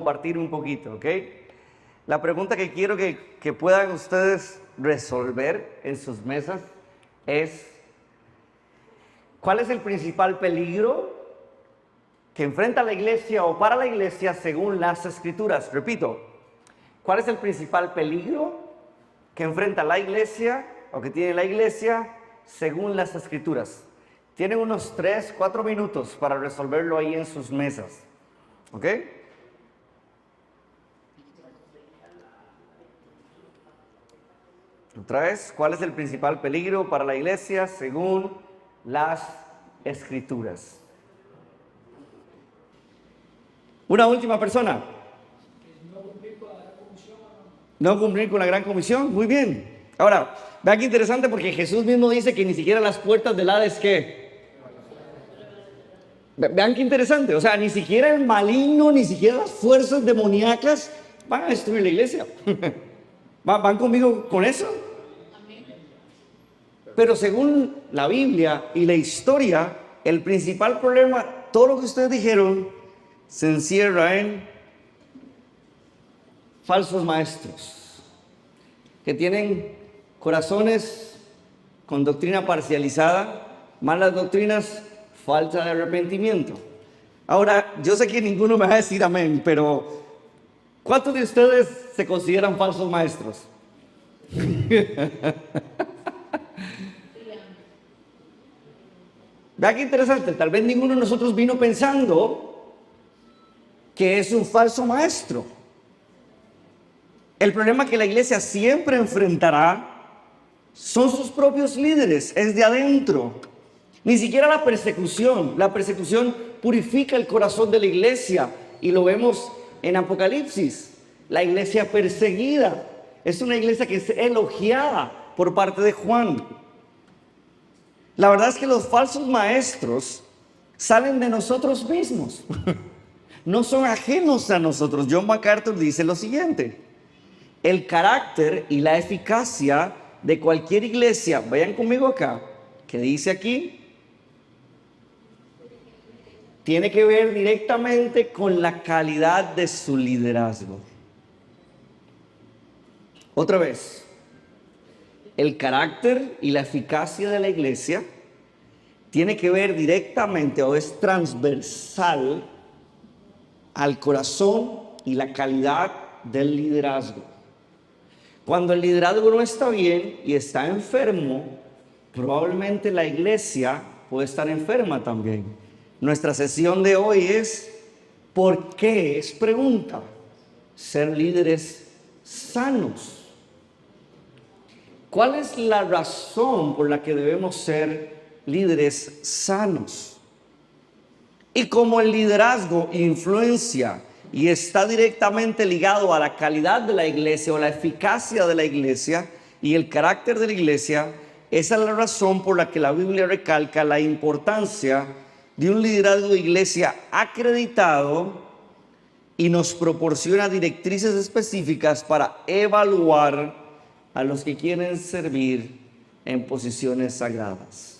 compartir un poquito, ¿ok? La pregunta que quiero que puedan ustedes resolver en sus mesas es: ¿cuál es el principal peligro que enfrenta la iglesia o para la iglesia según las Escrituras? Repito, ¿cuál es el principal peligro que enfrenta la iglesia o que tiene la iglesia según las Escrituras? Tienen unos 3, 4 minutos para resolverlo ahí en sus mesas, ¿ok? Otra vez, ¿cuál es el principal peligro para la iglesia según las Escrituras? Una última persona. No cumplir con la gran comisión. Muy bien. Ahora, vean qué interesante, porque Jesús mismo dice que ni siquiera las puertas del Hades, ¿qué? Vean qué interesante. O sea, ni siquiera el maligno, ni siquiera las fuerzas demoníacas van a destruir la iglesia. ¿Van conmigo con eso? Pero según la Biblia y la historia, el principal problema, todo lo que ustedes dijeron, se encierra en falsos maestros que tienen corazones con doctrina parcializada, malas doctrinas, falta de arrepentimiento. Ahora, yo sé que ninguno me va a decir amén, pero ¿cuántos de ustedes se consideran falsos maestros? Vea qué interesante, tal vez ninguno de nosotros vino pensando que es un falso maestro. El problema que la iglesia siempre enfrentará son sus propios líderes, es de adentro. Ni siquiera la persecución purifica el corazón de la iglesia, y lo vemos en Apocalipsis. La iglesia perseguida es una iglesia que es elogiada por parte de Juan. La verdad es que los falsos maestros salen de nosotros mismos. No son ajenos a nosotros. John MacArthur dice lo siguiente: el carácter y la eficacia de cualquier iglesia, vayan conmigo acá, que dice aquí, tiene que ver directamente con la calidad de su liderazgo. Otra vez, el carácter y la eficacia de la iglesia tiene que ver directamente, o es transversal, al corazón y la calidad del liderazgo. Cuando el liderazgo no está bien y está enfermo, probablemente la iglesia puede estar enferma también. Nuestra sesión de hoy es: ¿por qué? Es pregunta. Ser líderes sanos. ¿Cuál es la razón por la que debemos ser líderes sanos? Y como el liderazgo influencia y está directamente ligado a la calidad de la iglesia o la eficacia de la iglesia y el carácter de la iglesia, esa es la razón por la que la Biblia recalca la importancia de un liderazgo de iglesia acreditado y nos proporciona directrices específicas para evaluar a los que quieren servir en posiciones sagradas.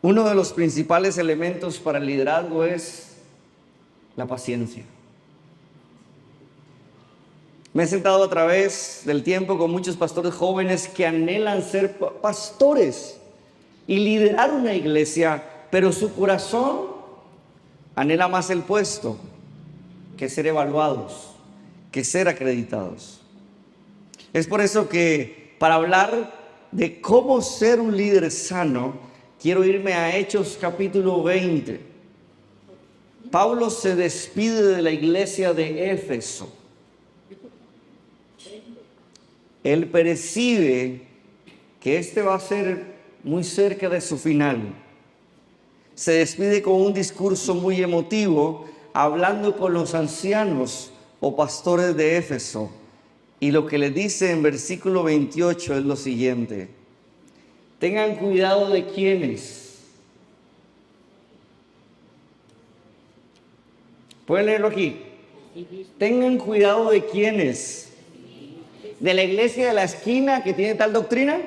Uno de los principales elementos para el liderazgo es la paciencia. Me he sentado a través del tiempo con muchos pastores jóvenes que anhelan ser pastores y liderar una iglesia, pero su corazón anhela más el puesto que ser evaluados, que ser acreditados. Es por eso que, para hablar de cómo ser un líder sano, quiero irme a Hechos capítulo 20. Pablo se despide de la iglesia de Éfeso. Él percibe que este va a ser muy cerca de su final. Se despide con un discurso muy emotivo, hablando con los ancianos o pastores de Éfeso. Y lo que le dice en versículo 28 es lo siguiente: tengan cuidado de quiénes. ¿Pueden leerlo aquí? Tengan cuidado de quiénes. ¿De la iglesia de la esquina que tiene tal doctrina?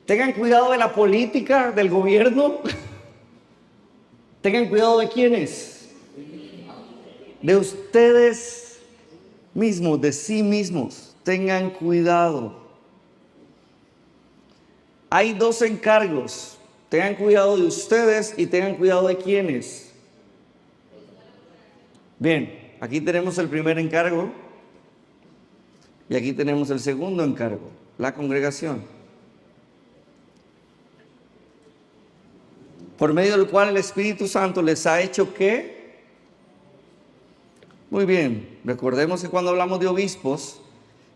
Tengan cuidado de la política, del gobierno. Tengan cuidado de quiénes. De ustedes mismos, de sí mismos. Tengan cuidado. Hay dos encargos. Tengan cuidado de ustedes y tengan cuidado de quiénes. Bien, aquí tenemos el primer encargo y aquí tenemos el segundo encargo, la congregación. Por medio del cual el Espíritu Santo les ha hecho ¿qué? Muy bien, recordemos que cuando hablamos de obispos,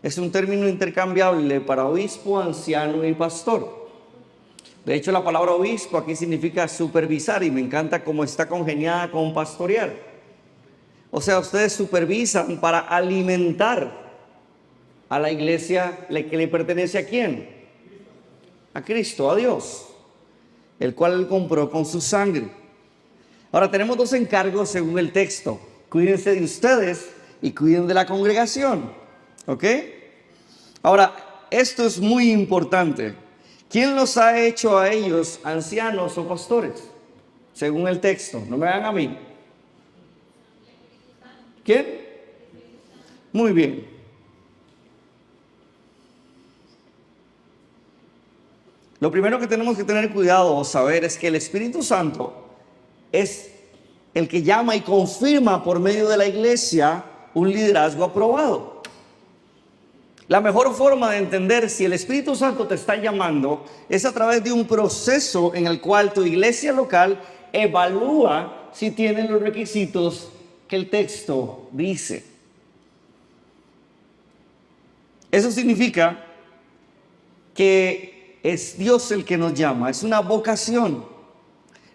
es un término intercambiable para obispo, anciano y pastor. De hecho, la palabra obispo aquí significa supervisar y me encanta cómo está congeniada con pastorear. O sea, ustedes supervisan para alimentar a la iglesia que le pertenece ¿a quién? A Cristo, a Dios, el cual Él compró con su sangre. Ahora tenemos dos encargos según el texto. Cuídense de ustedes y cuiden de la congregación. ¿Ok? Ahora, esto es muy importante. ¿Quién los ha hecho a ellos ancianos o pastores? Según el texto, no me hagan a mí. ¿Quién? Muy bien. Lo primero que tenemos que tener cuidado o saber es que el Espíritu Santo es el que llama y confirma por medio de la iglesia un liderazgo aprobado. La mejor forma de entender si el Espíritu Santo te está llamando es a través de un proceso en el cual tu iglesia local evalúa si tienen los requisitos que el texto dice. Eso significa que es Dios el que nos llama, es una vocación.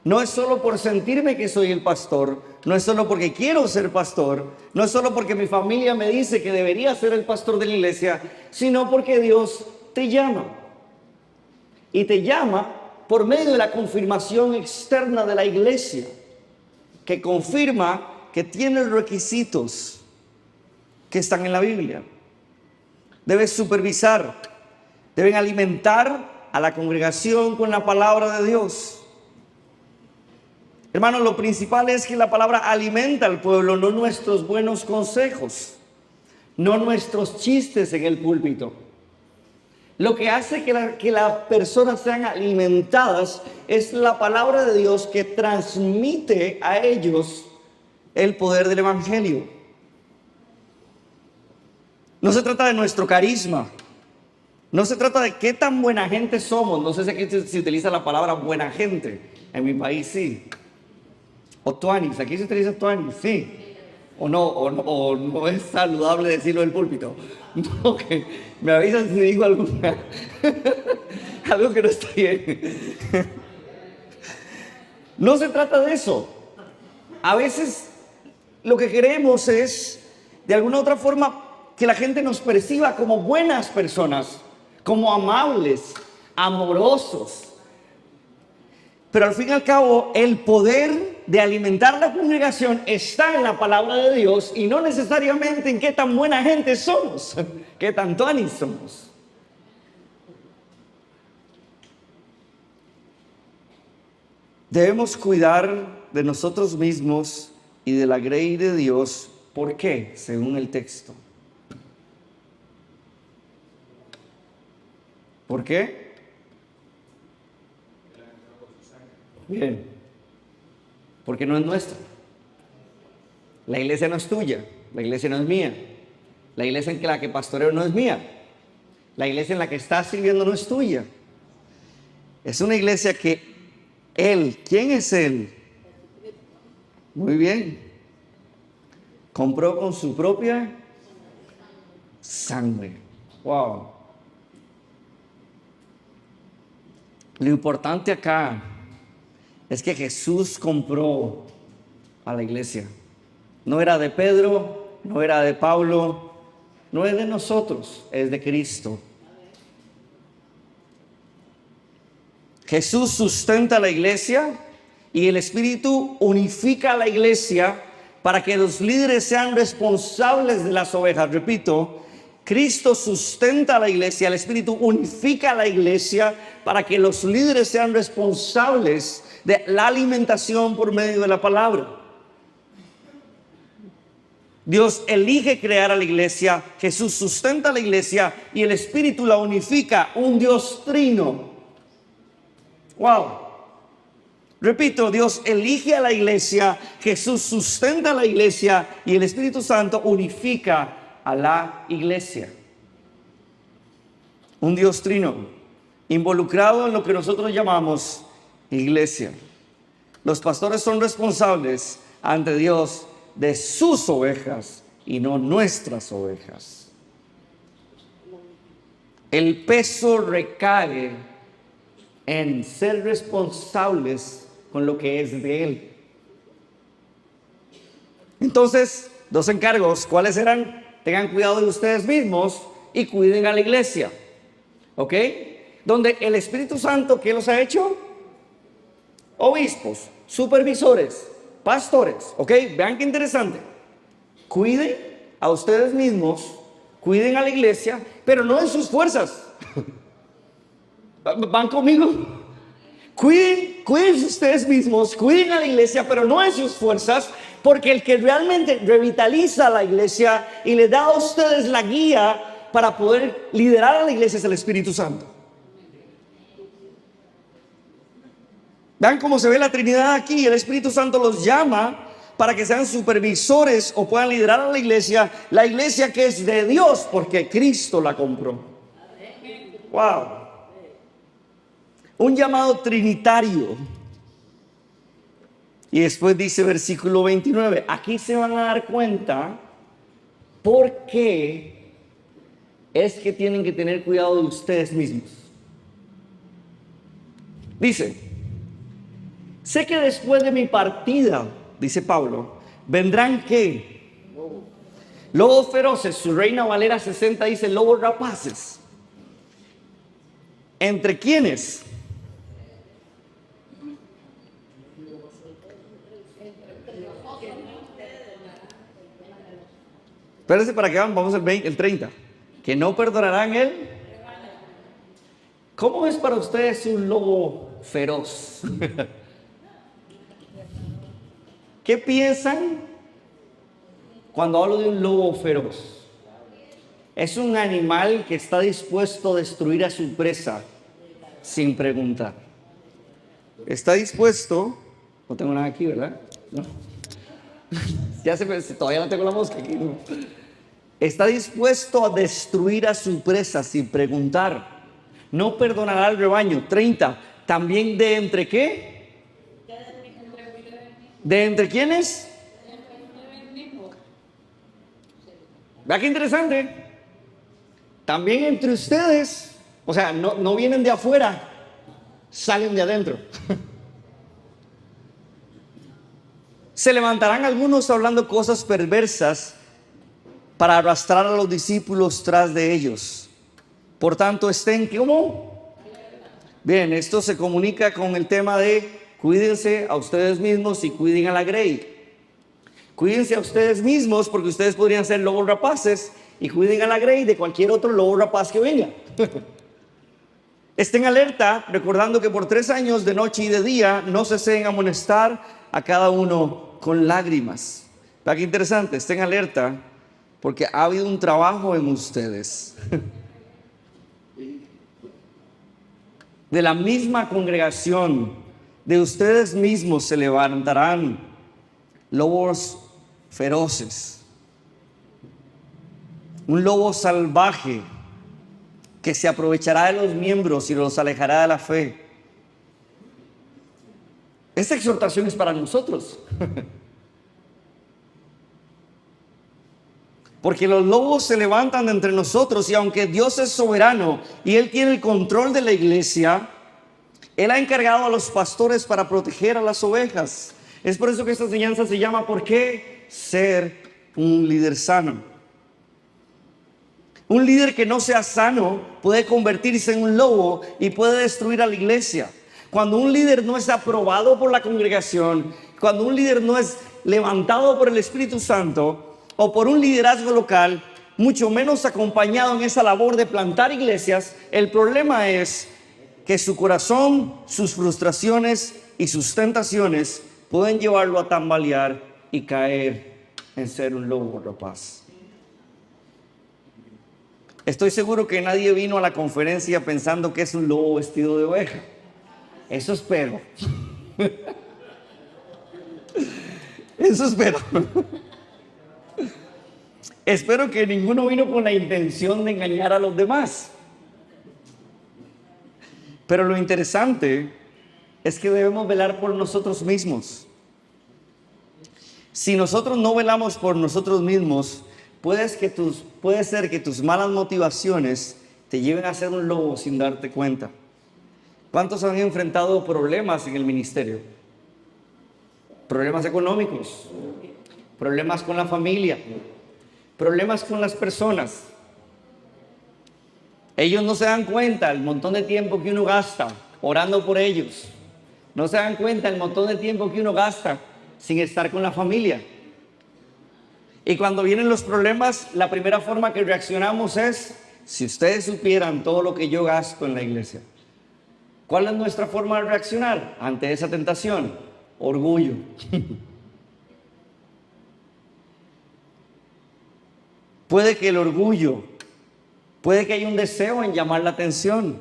No es solo por sentirme que soy el pastor, no es solo porque quiero ser pastor, no es solo porque mi familia me dice que debería ser el pastor de la iglesia, sino porque Dios te llama. Y te llama por medio de la confirmación externa de la iglesia, que confirma que tiene los requisitos que están en la Biblia. Debes supervisar, deben alimentar a la congregación con la palabra de Dios. Hermanos, lo principal es que la palabra alimenta al pueblo, no nuestros buenos consejos, no nuestros chistes en el púlpito. Lo que hace que las personas sean alimentadas es la palabra de Dios que transmite a ellos el poder del Evangelio. No se trata de nuestro carisma, no se trata de qué tan buena gente somos. No sé si aquí se utiliza la palabra buena gente, en mi país sí. O tuanis, aquí se utiliza tuanis, sí. O no es saludable decirlo del púlpito. No, que me avisan si digo alguna. Algo que no está bien. No se trata de eso. A veces lo que queremos es, de alguna u otra forma, que la gente nos perciba como buenas personas, como amables, amorosos. Pero al fin y al cabo, el poder de alimentar la congregación está en la palabra de Dios y no necesariamente en qué tan buena gente somos, qué tan tuanis somos. Debemos cuidar de nosotros mismos y de la grey de Dios. ¿Por qué? Según el texto. ¿Por qué? Bien, porque no es nuestra. La iglesia no es tuya, la iglesia no es mía. La iglesia en la que pastoreo no es mía. La iglesia en la que estás sirviendo no es tuya. Es una iglesia que Él, ¿quién es Él? Muy bien. Compró con su propia sangre. Wow. Lo importante acá es que Jesús compró a la iglesia. No era de Pedro, no era de Pablo, no es de nosotros, es de Cristo. Jesús sustenta la iglesia y el Espíritu unifica a la iglesia para que los líderes sean responsables de las ovejas. Repito, Cristo sustenta a la iglesia, el Espíritu unifica a la iglesia para que los líderes sean responsables de la alimentación por medio de la palabra. Dios elige crear a la iglesia, Jesús sustenta a la iglesia y el Espíritu la unifica, un Dios trino. Wow. Repito, Dios elige a la iglesia, Jesús sustenta a la iglesia y el Espíritu Santo unifica a la iglesia. Un Dios trino, involucrado en lo que nosotros llamamos iglesia. Los pastores son responsables ante Dios de sus ovejas y no nuestras ovejas. El peso recae en ser responsables con lo que es de Él. Entonces, dos encargos, ¿cuáles eran? Tengan cuidado de ustedes mismos y cuiden a la iglesia. ¿Ok? Donde el Espíritu Santo, ¿qué los ha hecho? Obispos, supervisores, pastores. ¿Ok? Vean qué interesante. Cuiden a ustedes mismos, cuiden a la iglesia, pero no en sus fuerzas. ¿Van conmigo? Cuiden ustedes mismos, cuiden a la iglesia, pero no en sus fuerzas, porque el que realmente revitaliza a la iglesia y le da a ustedes la guía para poder liderar a la iglesia es el Espíritu Santo. Vean cómo se ve la Trinidad aquí. El Espíritu Santo los llama para que sean supervisores o puedan liderar a la iglesia que es de Dios, porque Cristo la compró. Wow. Un llamado trinitario. Y después dice versículo 29. Aquí se van a dar cuenta por qué es que tienen que tener cuidado de ustedes mismos. Dice: sé que después de mi partida, dice Pablo, vendrán ¿qué? Lobos feroces. Su Reina Valera 60 dice lobos rapaces. ¿Entre quiénes? Espérense para que vamos el 30. Que no perdonarán él. ¿Cómo es para ustedes un lobo feroz? ¿Qué piensan cuando hablo de un lobo feroz? Es un animal que está dispuesto a destruir a su presa sin preguntar. Está dispuesto. No tengo nada aquí, ¿verdad? No. Todavía no tengo la mosca aquí, ¿no? Está dispuesto a destruir a su presa sin preguntar. No perdonará al rebaño. 30. También de entre ¿qué? ¿De entre quiénes? Vea qué interesante. También entre ustedes. O sea, no vienen de afuera, salen de adentro. Se levantarán algunos hablando cosas perversas para arrastrar a los discípulos tras de ellos. Por tanto, estén ¿cómo? Bien, esto se comunica con el tema de cuídense a ustedes mismos y cuiden a la grey. Cuídense a ustedes mismos porque ustedes podrían ser lobos rapaces y cuiden a la grey de cualquier otro lobo rapaz que venga. Estén alerta, recordando que por 3 años de noche y de día no cesen amonestar a cada uno con lágrimas. ¿Verdad qué interesante? Estén alerta porque ha habido un trabajo en ustedes. De la misma congregación, de ustedes mismos se levantarán lobos feroces. Un lobo salvaje que se aprovechará de los miembros y los alejará de la fe. Esta exhortación es para nosotros. Porque los lobos se levantan de entre nosotros y aunque Dios es soberano y Él tiene el control de la iglesia, Él ha encargado a los pastores para proteger a las ovejas. Es por eso que esta enseñanza se llama ¿por qué ser un líder sano? Un líder que no sea sano puede convertirse en un lobo y puede destruir a la iglesia. Cuando un líder no es aprobado por la congregación, cuando un líder no es levantado por el Espíritu Santo o por un liderazgo local, mucho menos acompañado en esa labor de plantar iglesias. El problema es que su corazón, sus frustraciones y sus tentaciones pueden llevarlo a tambalear y caer en ser un lobo rapaz. Estoy seguro que nadie vino a la conferencia pensando que es un lobo vestido de oveja. Eso espero. Eso espero. Espero que ninguno vino con la intención de engañar a los demás. Pero lo interesante es que debemos velar por nosotros mismos. Si nosotros no velamos por nosotros mismos, puede ser que tus malas motivaciones te lleven a ser un lobo sin darte cuenta. ¿Cuántos han enfrentado problemas en el ministerio? Problemas económicos, problemas con la familia, problemas con las personas. Ellos no se dan cuenta el montón de tiempo que uno gasta orando por ellos. No se dan cuenta el montón de tiempo que uno gasta sin estar con la familia. Y cuando vienen los problemas, la primera forma que reaccionamos es: si ustedes supieran todo lo que yo gasto en la iglesia. ¿Cuál es nuestra forma de reaccionar ante esa tentación? Orgullo. Puede que el orgullo, puede que haya un deseo en llamar la atención.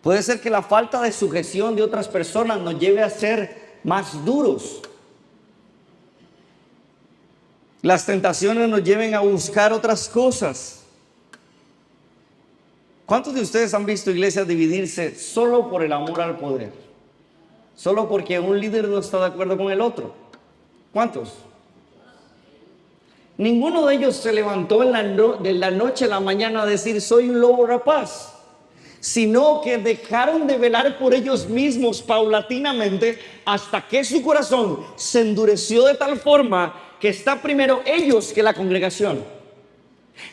Puede ser que la falta de sujeción de otras personas nos lleve a ser más duros. Las tentaciones nos lleven a buscar otras cosas. ¿Cuántos de ustedes han visto iglesias dividirse solo por el amor al poder? Solo porque un líder no está de acuerdo con el otro. ¿Cuántos? Ninguno de ellos se levantó de la noche a la mañana a decir soy un lobo rapaz, sino que dejaron de velar por ellos mismos paulatinamente hasta que su corazón se endureció de tal forma que está primero ellos que la congregación.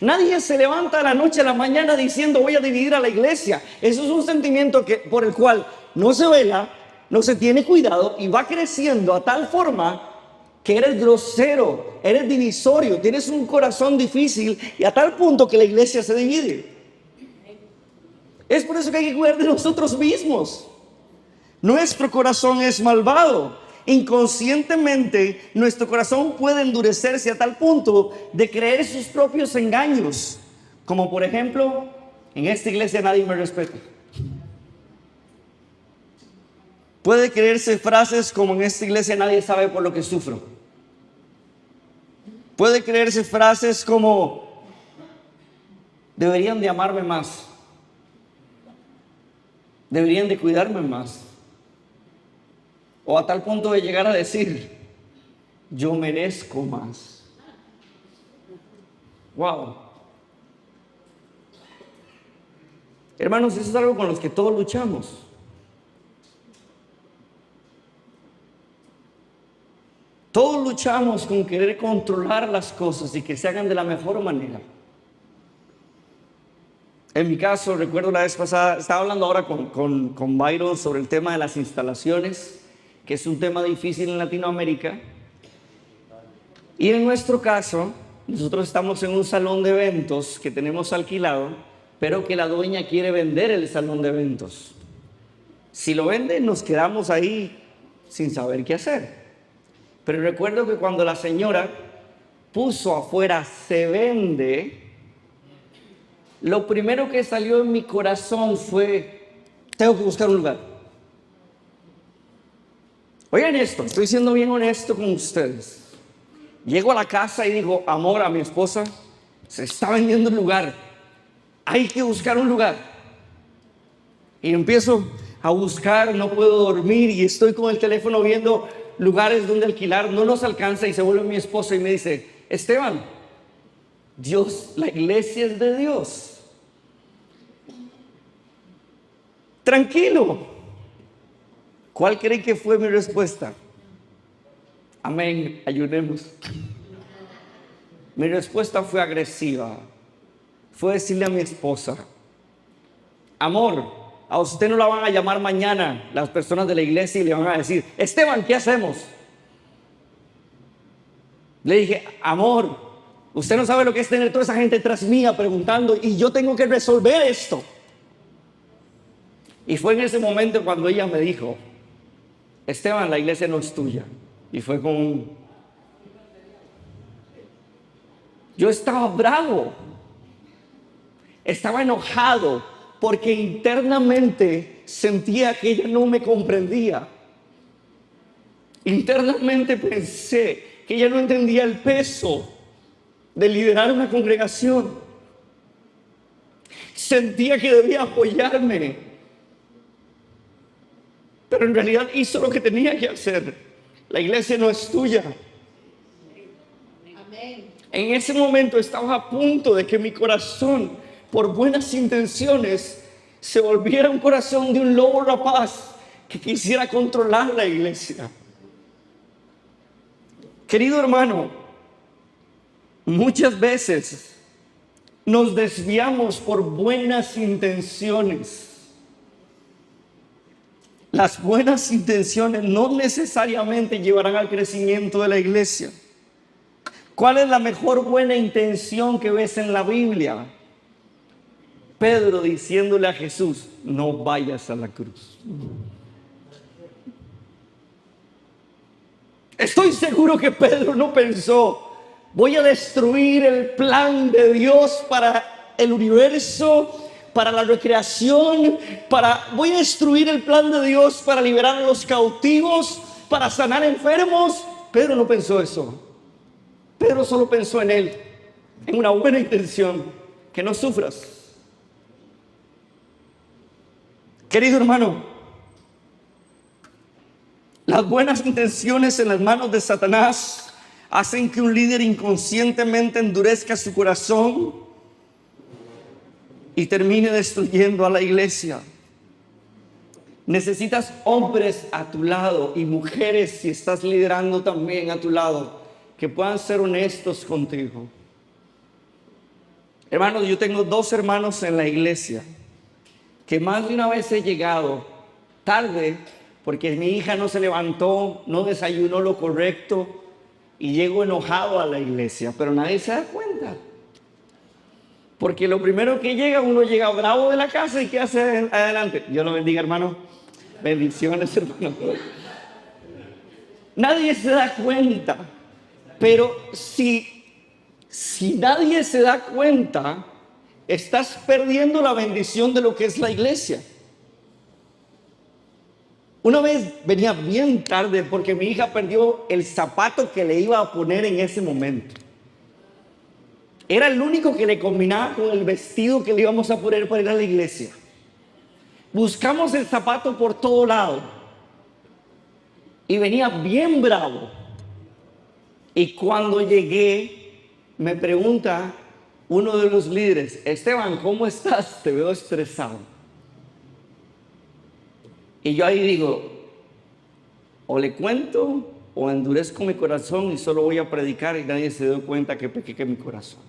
Nadie se levanta de la noche a la mañana diciendo voy a dividir a la iglesia. Eso es un sentimiento por el cual no se vela, no se tiene cuidado y va creciendo a tal forma que eres grosero, eres divisorio, tienes un corazón difícil y a tal punto que la iglesia se divide. Es por eso que hay que cuidar de nosotros mismos. Nuestro corazón es malvado. Inconscientemente, nuestro corazón puede endurecerse a tal punto de creer sus propios engaños. Como por ejemplo, en esta iglesia nadie me respeta. Puede creerse frases como en esta iglesia nadie sabe por lo que sufro. Puede creerse frases como deberían de amarme más. Deberían de cuidarme más. O a tal punto de llegar a decir, yo merezco más. Wow. Hermanos, eso es algo con los que todos luchamos. Todos luchamos con querer controlar las cosas y que se hagan de la mejor manera. En mi caso, recuerdo la vez pasada, estaba hablando ahora con Byron sobre el tema de las instalaciones, que es un tema difícil en Latinoamérica. Y en nuestro caso, nosotros estamos en un salón de eventos que tenemos alquilado, pero que la dueña quiere vender el salón de eventos. Si lo vende, nos quedamos ahí sin saber qué hacer. Pero recuerdo que cuando la señora puso afuera "se vende", lo primero que salió en mi corazón fue: tengo que buscar un lugar. Oigan esto, estoy siendo bien honesto con ustedes. Llego a la casa y digo: amor, a mi esposa, se está vendiendo un lugar. Hay que buscar un lugar. Y empiezo a buscar, no puedo dormir y estoy con el teléfono viendo lugares donde alquilar. No nos alcanza y se vuelve mi esposa y me dice: Esteban, Dios, la iglesia es de Dios. Tranquilo. ¿Cuál creen que fue mi respuesta? Amén, ayunemos. Mi respuesta fue agresiva. Fue decirle a mi esposa: amor, a usted no la van a llamar mañana las personas de la iglesia y le van a decir: Esteban, ¿qué hacemos? Le dije: amor, Usted no sabe lo que es tener toda esa gente tras mía preguntando y yo tengo que resolver esto. Y fue en ese momento cuando ella me dijo, Esteban, la iglesia no es tuya. Y fue con... Yo estaba bravo, estaba enojado porque internamente sentía que ella no me comprendía. Internamente pensé que ella no entendía el peso de liderar una congregación. Sentía que debía apoyarme, pero en realidad hizo lo que tenía que hacer. La iglesia no es tuya. En ese momento estaba a punto de que mi corazón, por buenas intenciones, se volviera un corazón de un lobo rapaz que quisiera controlar la iglesia. Querido hermano, muchas veces nos desviamos por buenas intenciones. Las buenas intenciones no necesariamente llevarán al crecimiento de la iglesia. ¿Cuál es la mejor buena intención que ves en la Biblia? Pedro diciéndole a Jesús, no vayas a la cruz. Estoy seguro que Pedro no pensó, voy a destruir el plan de Dios para el universo, para la recreación, voy a destruir el plan de Dios para liberar a los cautivos, para sanar enfermos. Pedro no pensó eso. Pedro solo pensó en él, en una buena intención, que no sufras. Querido hermano, las buenas intenciones en las manos de Satanás hacen que un líder inconscientemente endurezca su corazón y termine destruyendo a la iglesia. Necesitas hombres a tu lado y mujeres, si estás liderando también a tu lado, que puedan ser honestos contigo. Hermanos, yo tengo 2 hermanos en la iglesia que más de una vez he llegado tarde porque mi hija no se llegó, no desayunó lo correcto y llego enojado a la iglesia, pero nadie se da cuenta. Porque lo primero que llega, uno llega bravo de la casa y ¿qué hace adelante? Dios lo bendiga, hermano. Bendiciones, hermano. Nadie se da cuenta. Pero si nadie se da cuenta, estás perdiendo la bendición de lo que es la iglesia. Una vez venía bien tarde porque mi hija perdió el zapato que le iba a poner en ese momento. Era el único que le combinaba con el vestido que le íbamos a poner para ir a la iglesia. Buscamos el zapato por todo lado y venía bien bravo. Y cuando llegué, me pregunta uno de los líderes, Esteban, ¿cómo estás? Te veo estresado. Y yo ahí digo, o le cuento o endurezco mi corazón y solo voy a predicar y nadie se dio cuenta que pequé mi corazón.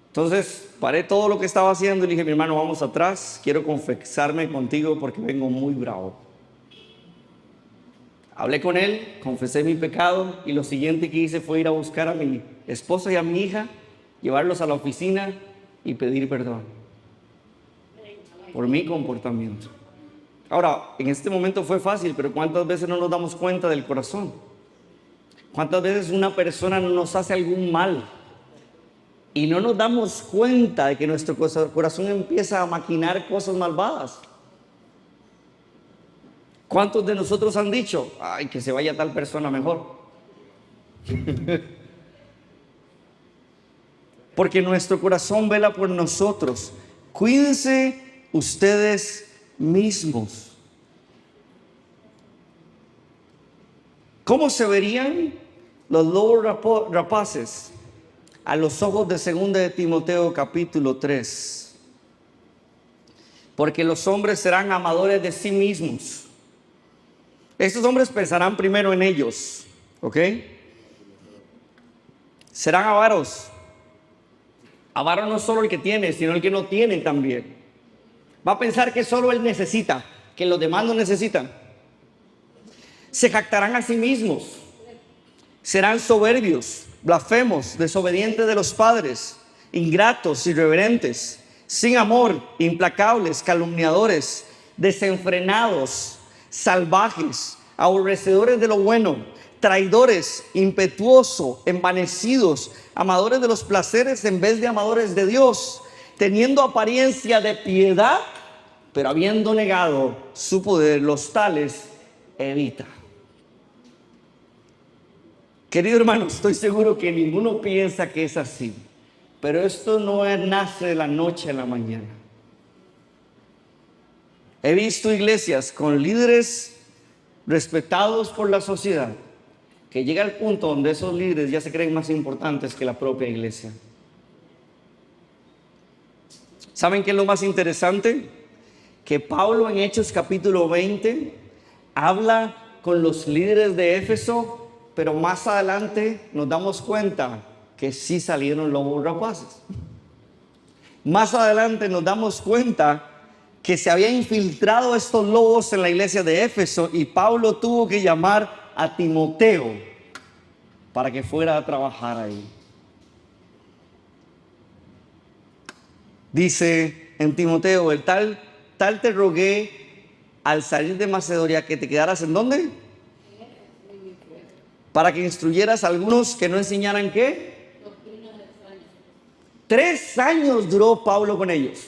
Entonces paré todo lo que estaba haciendo y le dije, mi hermano, vamos atrás, quiero confesarme contigo porque vengo muy bravo. Hablé con él, confesé mi pecado y lo siguiente que hice fue ir a buscar a mi esposa y a mi hija, llevarlos a la oficina y pedir perdón por mi comportamiento. Ahora, en este momento fue fácil, pero ¿cuántas veces no nos damos cuenta del corazón? ¿Cuántas veces una persona nos hace algún mal y no nos damos cuenta de que nuestro corazón empieza a maquinar cosas malvadas? ¿Cuántos de nosotros han dicho, ay, que se vaya tal persona mejor? Porque nuestro corazón vela por nosotros. Cuídense ustedes mismos. ¿Cómo se verían los lobos rapaces a los ojos de 2 de Timoteo capítulo 3? Porque los hombres serán amadores de sí mismos. Estos hombres pensarán primero en ellos, ¿ok? Serán avaros. Avaro no solo el que tiene, sino el que no tiene también. Va a pensar que solo él necesita, que los demás no necesitan. Se jactarán a sí mismos. Serán soberbios, blasfemos, desobedientes de los padres, ingratos, irreverentes, sin amor, implacables, calumniadores, desenfrenados, salvajes, aborrecedores de lo bueno, traidores, impetuosos, envanecidos, amadores de los placeres en vez de amadores de Dios, teniendo apariencia de piedad, pero habiendo negado su poder, los tales evita. Querido hermano, estoy seguro que ninguno piensa que es así, pero esto no nace de la noche a la mañana. He visto iglesias con líderes respetados por la sociedad, que llega al punto donde esos líderes ya se creen más importantes que la propia iglesia. ¿Saben qué es lo más interesante? Que Pablo en Hechos capítulo 20 habla con los líderes de Éfeso, pero más adelante nos damos cuenta que sí salieron lobos rapaces. Más adelante nos damos cuenta que se habían infiltrado estos lobos en la iglesia de Éfeso y Pablo tuvo que llamar a Timoteo para que fuera a trabajar ahí. Dice en Timoteo, el tal te rogué al salir de Macedonia que te quedaras ¿en dónde? Para que instruyeras a algunos que no enseñaran ¿qué? 3 años duró Pablo con ellos.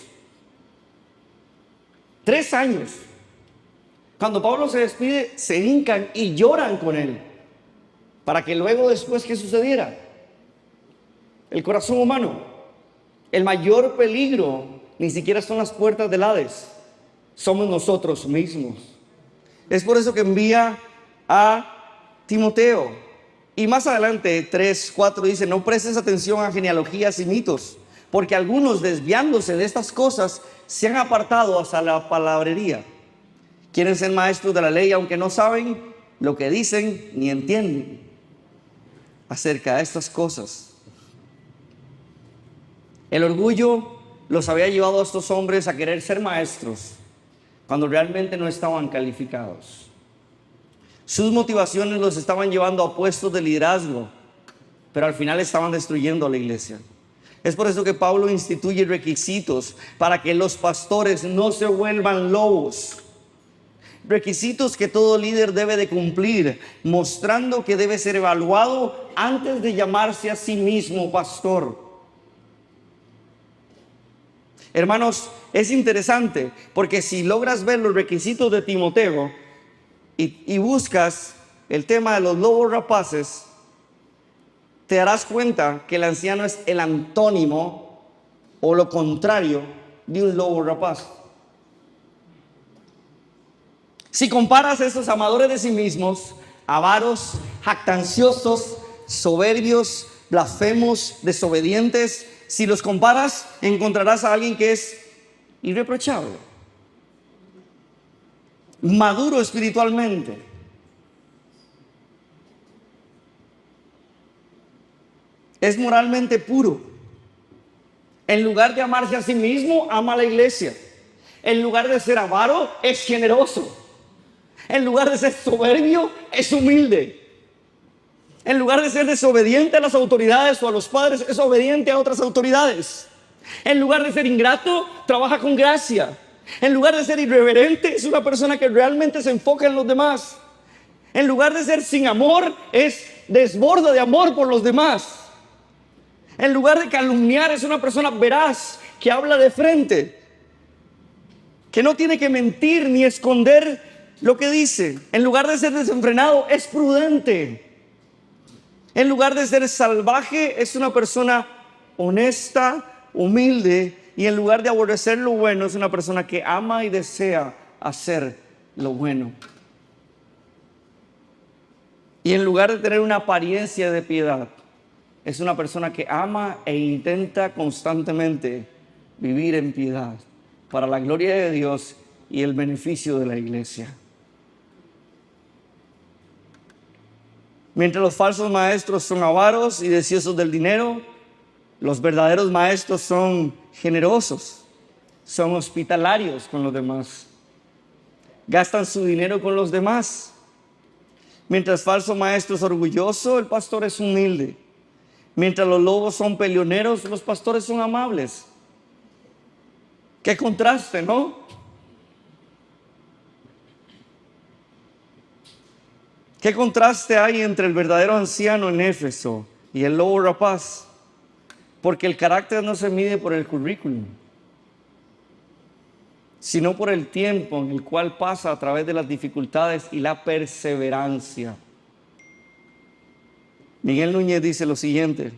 3 años. Cuando Pablo se despide, se hincan y lloran con él. Para que luego después, ¿qué sucediera? El corazón humano. El mayor peligro ni siquiera son las puertas del Hades. Somos nosotros mismos. Es por eso que envía a Timoteo. Y más adelante, 3:4 dice, no prestes atención a genealogías y mitos, porque algunos desviándose de estas cosas se han apartado hacia la palabrería. Quieren ser maestros de la ley, aunque no saben lo que dicen ni entienden acerca de estas cosas. El orgullo los había llevado a estos hombres a querer ser maestros, cuando realmente no estaban calificados. Sus motivaciones los estaban llevando a puestos de liderazgo, pero al final estaban destruyendo a la iglesia. Es por eso que Pablo instituye requisitos para que los pastores no se vuelvan lobos. Requisitos que todo líder debe de cumplir, mostrando que debe ser evaluado antes de llamarse a sí mismo pastor. Hermanos, es interesante porque si logras ver los requisitos de Timoteo y buscas el tema de los lobos rapaces, te darás cuenta que el anciano es el antónimo o lo contrario de un lobo rapaz. Si comparas a esos amadores de sí mismos, avaros, jactanciosos, soberbios, blasfemos, desobedientes, si los comparas, encontrarás a alguien que es irreprochable, maduro espiritualmente. Es moralmente puro. En lugar de amarse a sí mismo, ama a la iglesia. En lugar de ser avaro, es generoso. En lugar de ser soberbio, es humilde. En lugar de ser desobediente a las autoridades o a los padres, es obediente a otras autoridades. En lugar de ser ingrato, trabaja con gracia. En lugar de ser irreverente, es una persona que realmente se enfoca en los demás. En lugar de ser sin amor, desborda de amor por los demás. En lugar de calumniar, es una persona veraz, que habla de frente, que no tiene que mentir ni esconder lo que dice. En lugar de ser desenfrenado, es prudente. En lugar de ser salvaje, es una persona honesta, humilde. Y en lugar de aborrecer lo bueno, es una persona que ama y desea hacer lo bueno. Y en lugar de tener una apariencia de piedad, es una persona que ama e intenta constantemente vivir en piedad para la gloria de Dios y el beneficio de la iglesia. Mientras los falsos maestros son avaros y deseosos del dinero, los verdaderos maestros son generosos, son hospitalarios con los demás, gastan su dinero con los demás. Mientras el falso maestro es orgulloso, el pastor es humilde. Mientras los lobos son peleoneros, los pastores son amables. Qué contraste, ¿no? ¿Qué contraste hay entre el verdadero anciano en Éfeso y el lobo rapaz? Porque el carácter no se mide por el currículum, sino por el tiempo en el cual pasa a través de las dificultades y la perseverancia. Miguel Núñez dice lo siguiente: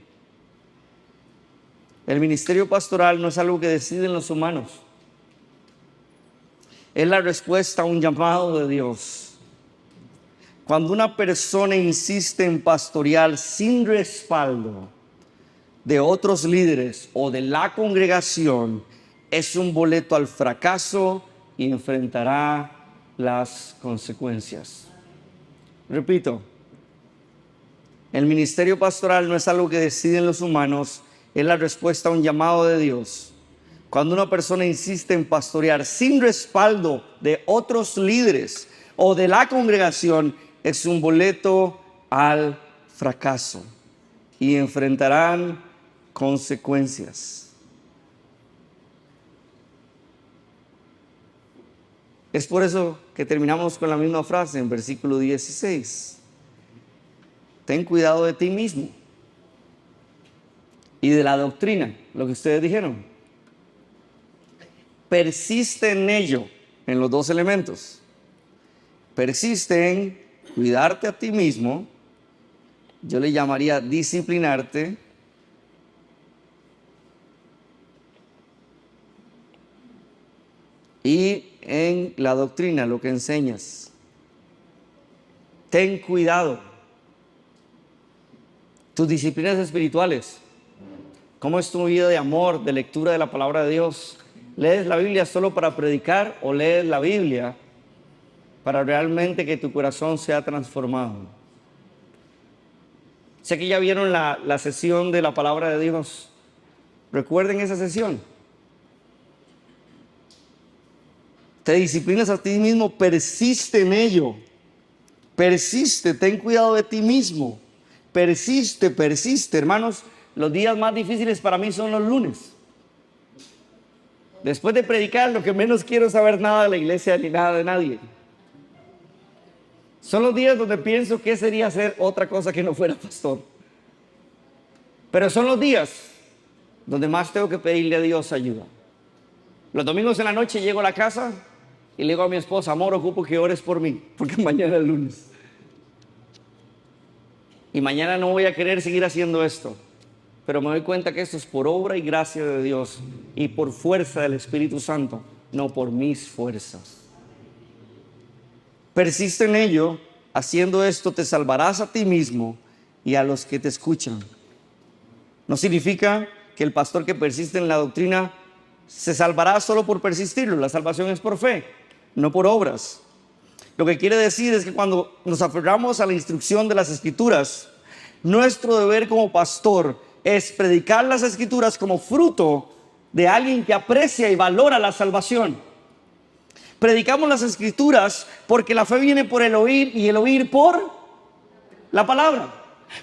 el ministerio pastoral no es algo que deciden los humanos, es la respuesta a un llamado de Dios. Cuando una persona insiste en pastorear sin respaldo de otros líderes o de la congregación, es un boleto al fracaso y enfrentará las consecuencias. Repito, el ministerio pastoral no es algo que deciden los humanos, es la respuesta a un llamado de Dios. Cuando una persona insiste en pastorear sin respaldo de otros líderes o de la congregación, es un boleto al fracaso y enfrentarán consecuencias. Es por eso que terminamos con la misma frase en versículo 16. Ten cuidado de ti mismo y de la doctrina, lo que ustedes dijeron. Persiste en ello, en los dos elementos. Persiste en cuidarte a ti mismo, yo le llamaría disciplinarte, y en la doctrina, lo que enseñas. Ten cuidado. Tus disciplinas espirituales. ¿Cómo es tu vida de amor, de lectura de la palabra de Dios? ¿Lees la Biblia solo para predicar o lees la Biblia para realmente que tu corazón sea transformado? Sé que ya vieron la sesión de la palabra de Dios. Recuerden esa sesión. Te disciplinas a ti mismo, persiste en ello. Persiste, ten cuidado de ti mismo. Persiste, persiste. Hermanos, los días más difíciles para mí son los lunes. Después de predicar, lo que menos quiero es saber nada de la iglesia ni nada de nadie. Son los días donde pienso que sería hacer otra cosa que no fuera pastor. Pero son los días donde más tengo que pedirle a Dios ayuda. Los domingos en la noche llego a la casa y le digo a mi esposa: amor, ocupo que ores por mí, porque mañana es lunes. Y mañana no voy a querer seguir haciendo esto. Pero me doy cuenta que esto es por obra y gracia de Dios y por fuerza del Espíritu Santo, no por mis fuerzas. Persiste en ello, haciendo esto te salvarás a ti mismo y a los que te escuchan. No significa que el pastor que persiste en la doctrina se salvará solo por persistirlo. La salvación es por fe, no por obras. Lo que quiere decir es que cuando nos aferramos a la instrucción de las Escrituras, nuestro deber como pastor es predicar las Escrituras como fruto de alguien que aprecia y valora la salvación. Predicamos las Escrituras porque la fe viene por el oír y el oír por la palabra.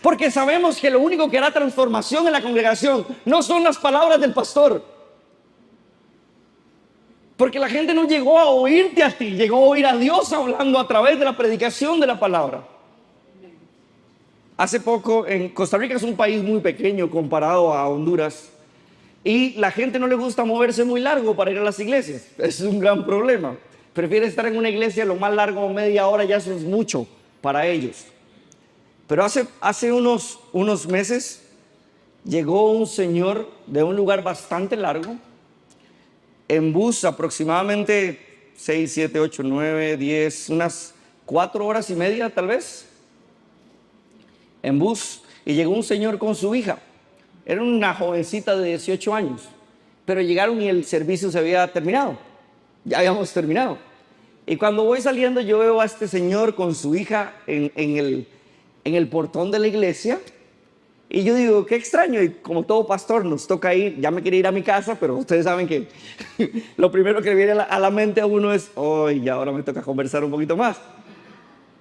Porque sabemos que lo único que hará transformación en la congregación no son las palabras del pastor. Porque la gente no llegó a oírte a ti, llegó a oír a Dios hablando a través de la predicación de la palabra. Hace poco, en Costa Rica es un país muy pequeño comparado a Honduras, y la gente no le gusta moverse muy largo para ir a las iglesias. Es un gran problema. Prefiere estar en una iglesia lo más largo, media hora, ya eso es mucho para ellos. Pero hace unos meses llegó un señor de un lugar bastante largo, en bus aproximadamente 6, 7, 8, 9, 10, unas 4 horas y media tal vez, en bus, y llegó un señor con su hija. Era una jovencita de 18 años, pero llegaron y el servicio se había terminado. Ya habíamos terminado. Y cuando voy saliendo yo veo a este señor con su hija en el portón de la iglesia, y yo digo, qué extraño. Y como todo pastor nos toca ir, ya me quería ir a mi casa, pero ustedes saben que lo primero que viene a la mente a uno es, ya ahora me toca conversar un poquito más.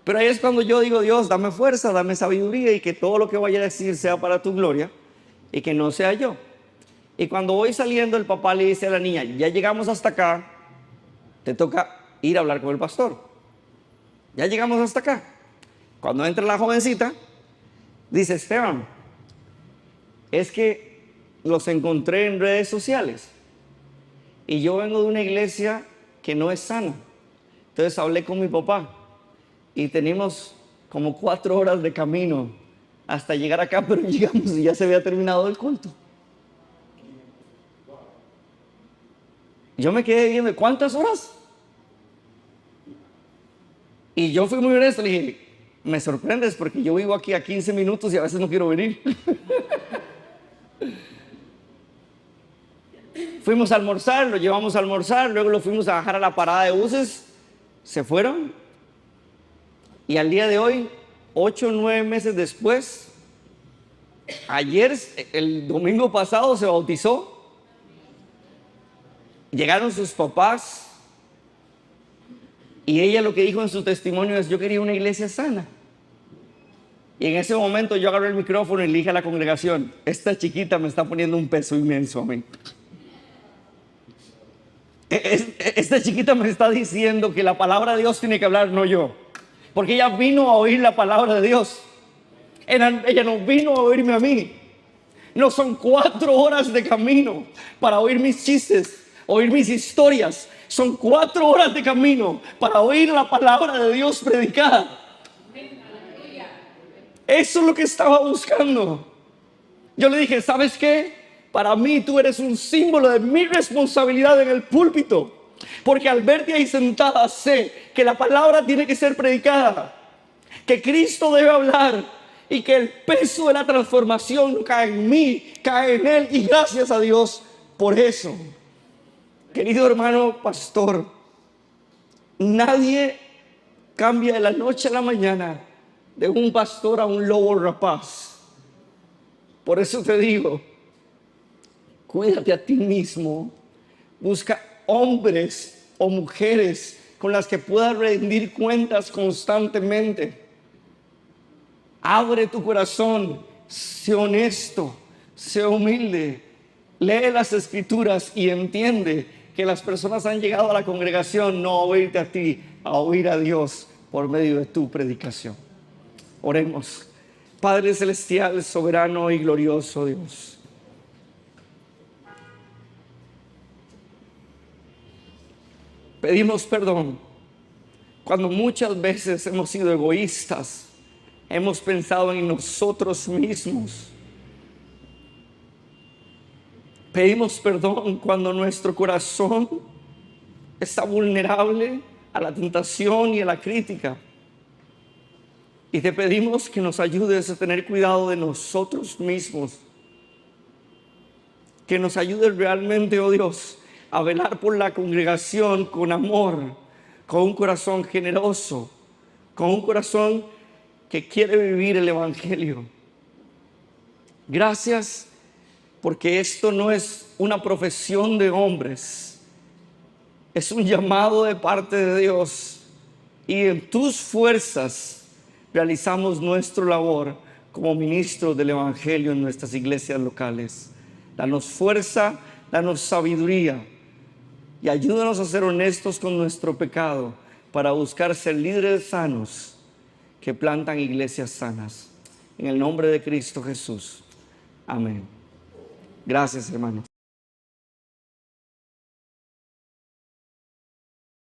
Pero ahí es cuando yo digo: Dios, dame fuerza, dame sabiduría, y que todo lo que vaya a decir sea para tu gloria. y que no sea yo. Y cuando voy saliendo, el papá le dice a la niña, ya llegamos hasta acá, te toca ir a hablar con el pastor. Ya llegamos hasta acá. Cuando entra la jovencita, dice, Esteban, es que los encontré en redes sociales y yo vengo de una iglesia que no es sana. Entonces hablé con mi papá y tenemos como 4 horas de camino hasta llegar acá, pero llegamos y ya se había terminado el culto. Yo me quedé viendo, ¿cuántas horas? Y yo fui muy honesto, le dije, me sorprendes porque yo vivo aquí a 15 minutos y a veces no quiero venir. Fuimos a almorzar, lo llevamos a almorzar, luego lo fuimos a bajar a la parada de buses, se fueron. Y al día de hoy, 8 o 9 meses después, ayer, el domingo pasado, se bautizó. Llegaron sus papás y ella lo que dijo en su testimonio es, yo quería una iglesia sana. Y en ese momento yo agarré el micrófono y le dije a la congregación, esta chiquita me está poniendo un peso inmenso a mí. Esta chiquita me está diciendo que la palabra de Dios tiene que hablar, no yo. Porque ella vino a oír la palabra de Dios. Ella no vino a oírme a mí. No son 4 horas de camino para oír mis chistes, oír mis historias. Son 4 horas de camino para oír la palabra de Dios predicada. Eso es lo que estaba buscando. Yo le dije, ¿sabes qué? Para mí tú eres un símbolo de mi responsabilidad en el púlpito. Porque al verte ahí sentada sé que la palabra tiene que ser predicada. Que Cristo debe hablar. Y que el peso de la transformación cae en mí, cae en Él. Y gracias a Dios por eso. Querido hermano pastor, nadie cambia de la noche a la mañana de un pastor a un lobo rapaz. Por eso te digo, cuídate a ti mismo, busca hombres o mujeres con las que puedas rendir cuentas constantemente. Abre tu corazón, sé honesto, sé humilde, lee las escrituras y entiende que las personas han llegado a la congregación no a oírte a ti, a oír a Dios por medio de tu predicación. Oremos. Padre celestial, soberano y glorioso Dios. Pedimos perdón cuando muchas veces hemos sido egoístas, hemos pensado en nosotros mismos. Pedimos perdón cuando nuestro corazón está vulnerable a la tentación y a la crítica. Y te pedimos que nos ayudes a tener cuidado de nosotros mismos. Que nos ayudes realmente, oh Dios, a velar por la congregación con amor, con un corazón generoso, con un corazón que quiere vivir el Evangelio. Gracias porque esto no es una profesión de hombres, es un llamado de parte de Dios. Y en tus fuerzas realizamos nuestra labor como ministros del Evangelio en nuestras iglesias locales. Danos fuerza, danos sabiduría y ayúdanos a ser honestos con nuestro pecado para buscar ser líderes sanos que plantan iglesias sanas. En el nombre de Cristo Jesús. Amén. Gracias, hermanos.